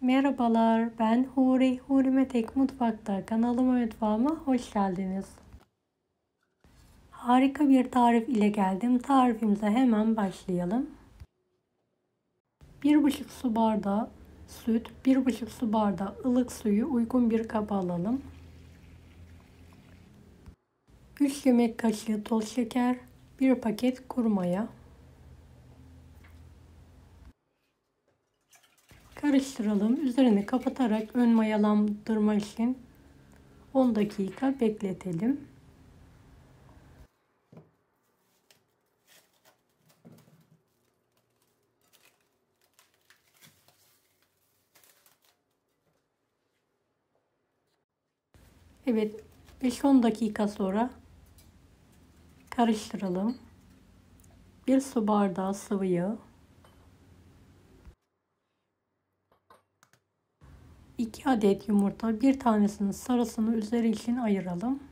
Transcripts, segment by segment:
Merhabalar, ben Huri. Huri Metek Mutfak'ta kanalıma mutfağıma hoş geldiniz. Harika bir tarif ile geldim. Tarifimize hemen başlayalım. 1,5 su bardağı süt, 1,5 su bardağı ılık suyu uygun bir kaba alalım. 3 yemek kaşığı toz şeker, 1 paket kuru maya. Karıştıralım. Üzerini kapatarak ön mayalandırma için 10 dakika bekletelim. Evet, 5-10 dakika sonra karıştıralım. 1 su bardağı sıvı yağ, 2 adet yumurta, bir tanesinin sarısını üzeri için ayıralım.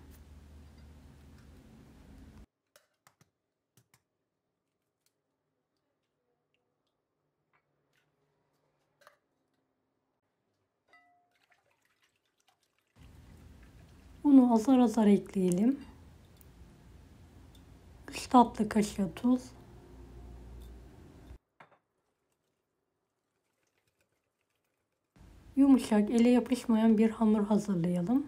Unu azar azar ekleyelim. 3 tatlı kaşığı tuz, yumuşak, ele yapışmayan bir hamur hazırlayalım.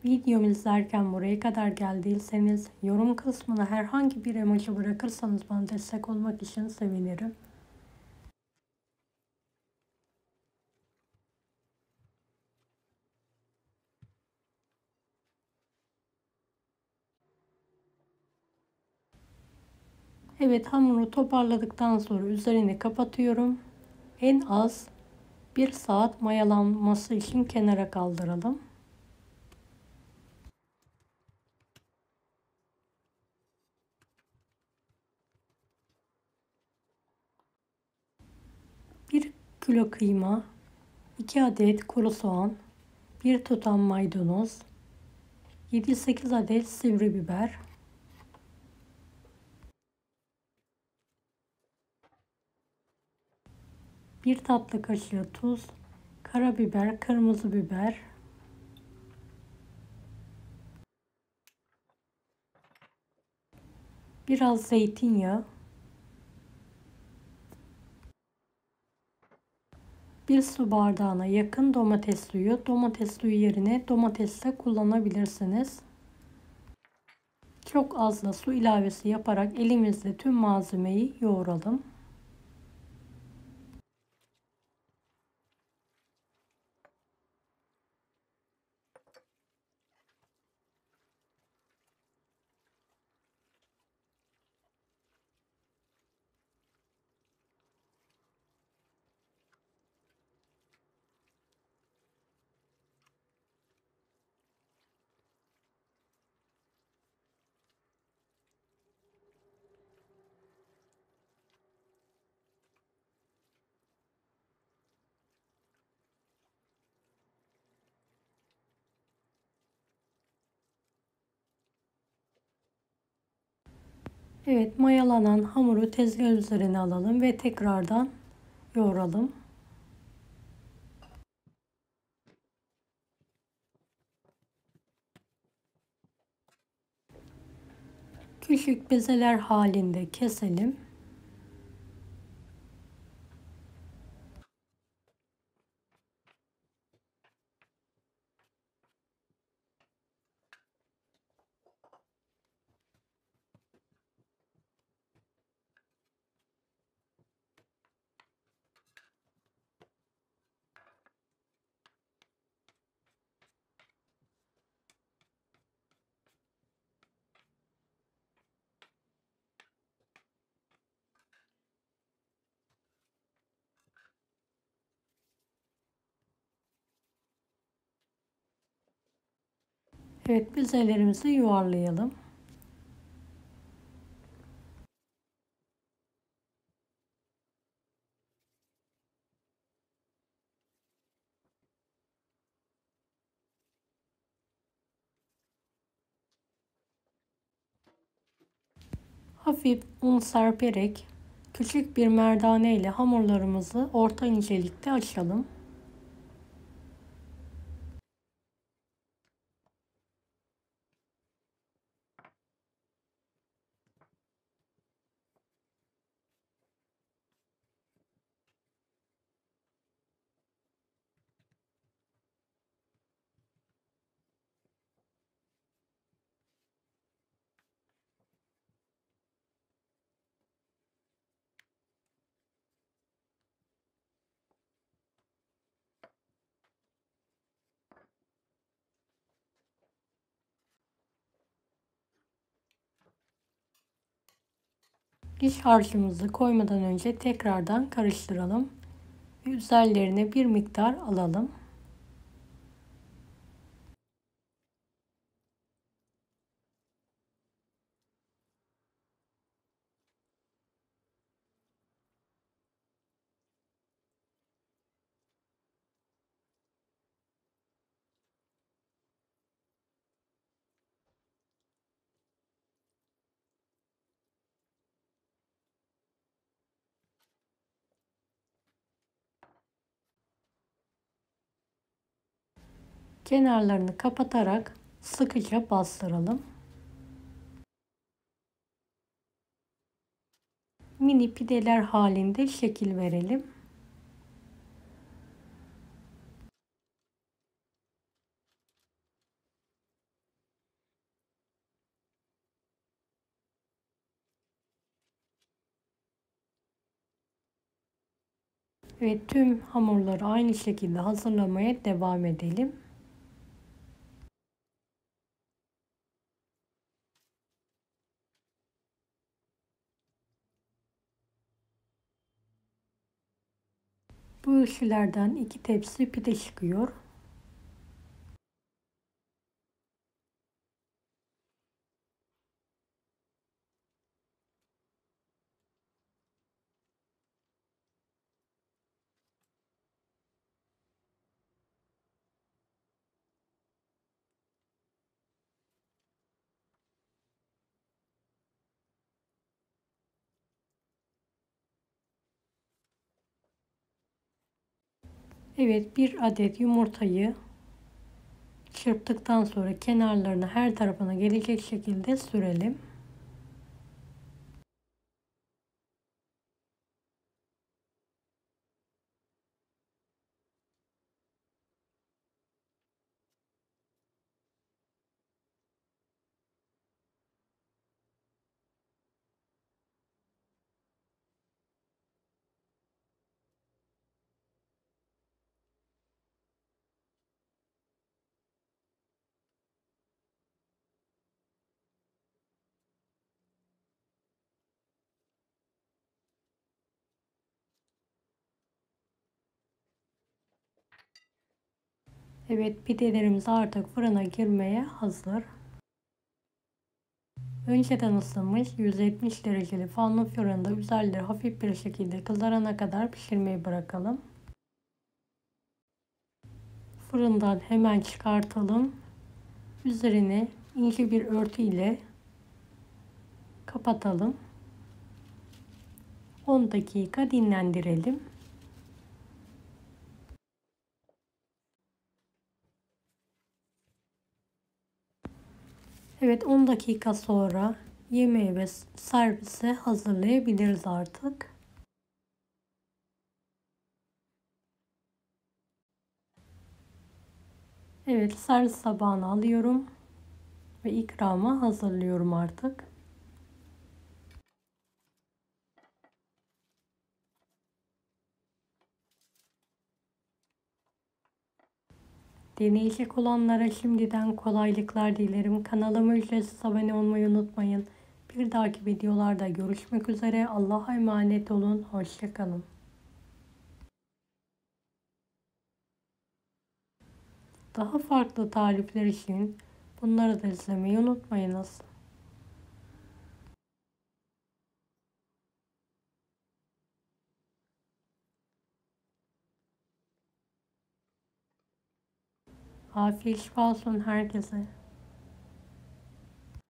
Videomu izlerken buraya kadar geldiyseniz yorum kısmına herhangi bir emoji bırakırsanız bana destek olmak için sevinirim. Evet, hamuru toparladıktan sonra üzerini kapatıyorum. En az 1 saat mayalanması için kenara kaldıralım. Bir kilo kıyma, 2 adet kuru soğan, 1 tutam maydanoz, 7-8 adet sivri biber, 1 tatlı kaşığı tuz, karabiber, kırmızı biber, biraz zeytinyağı, 1 su bardağına yakın domates suyu. Domates suyu yerine domates de kullanabilirsiniz. Çok az da su ilavesi yaparak elimizle tüm malzemeyi yoğuralım. Evet, mayalanan hamuru tezgah üzerine alalım ve tekrardan yoğuralım. Küçük bezeler halinde keselim. Evet, bezelerimizi yuvarlayalım. Hafif un serperek küçük bir merdane ile hamurlarımızı orta incelikte açalım. İç harcımızı koymadan önce tekrardan karıştıralım ve üzerlerine bir miktar alalım. Kenarlarını kapatarak sıkıca bastıralım. Mini pideler halinde şekil verelim. Ve tüm hamurları aynı şekilde hazırlamaya devam edelim. Bu ölçülerden 2 tepsi pide çıkıyor. Evet, bir adet yumurtayı çırptıktan sonra kenarlarına her tarafına gelecek şekilde sürelim. Evet, pidelerimiz artık fırına girmeye hazır. Önceden ısınmış 170 dereceli fanlı fırında üzerleri hafif bir şekilde kızarana kadar pişirmeyi bırakalım. Fırından hemen çıkartalım. Üzerine ince bir örtü ile kapatalım. 10 dakika dinlendirelim. Evet, 10 dakika sonra yemeği ve servise hazırlayabiliriz artık. Evet, servis tabağına alıyorum ve ikrama hazırlıyorum artık. Deneyecek olanlara şimdiden kolaylıklar dilerim. Kanalıma ücretsiz abone olmayı unutmayın. Bir dahaki videolarda görüşmek üzere. Allah'a emanet olun. Hoşça kalın. Daha farklı tarifler için bunları da izlemeyi unutmayınız. Afiyet şifa olsun herkese.